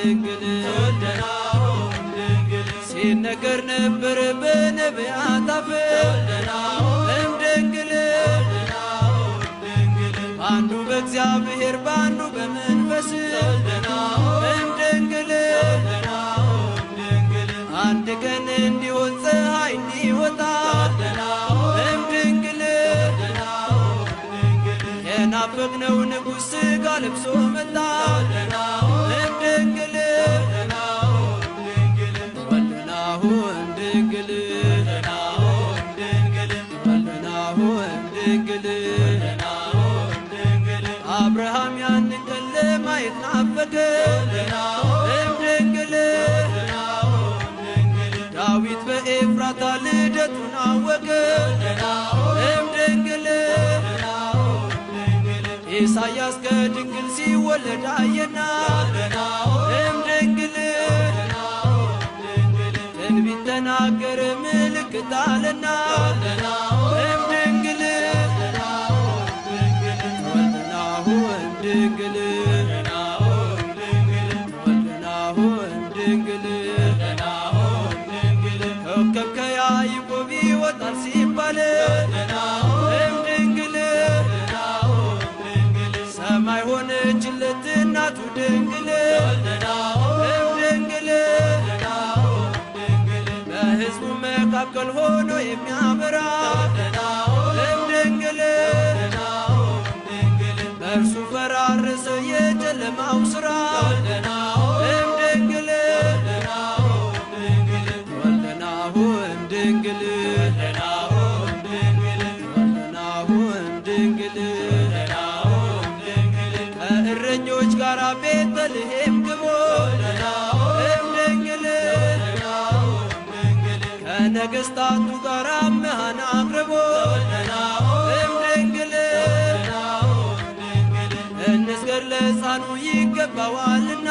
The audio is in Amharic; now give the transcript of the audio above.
ድንግል ሲነገር ነበር በነቢያት አፍ እምድንግል አንዱ በእግዚአብሔር በአንዱ በመንፈስ እምድንግል አንድ ቀን እንዲሆን ፀሐይ እንዲወጣ እምድንግል የናፈቅነው ንጉሥ ሥጋ ለብሶ መጣ እምድንግል ወልድናሁ እምድንግል ወልድናሁ እምድንግል አብርሃም ያንን ቀን ለማየት ናፈቀ እምድንግል ዳዊት በኤፍራታ ልደቱን አወቀ እምድንግል ኢሳያስ ከድንግል ሲወለድ አየና እምድንግል ትንቢት ተናገረ ምልክት አለና እምድንግል ወልድናሁ እምድንግል ወልድናሁ እምድንግል ኮከብ ከያዕቆብ ይወጣል ሲባል እምድንግል ሰማይ ሆነችለት እናቱ ድንግል እምድንግል በሕዝቡ መካከል ሆኖ የሚያበራ እምድንግል በእርሱ ፈራረሰ የጨለማው ሥራ እምድንግል ወልድናሁ እምድንግል ወልድናሁ እምድንግል ከእረኞች ጋር ቤተልሔም ግቦ እምድንግል ከነገሥታቱ ጋር መሃን አቅርቦ እምድንግል እንስገድ ለሕፃኑ ይገባዋልና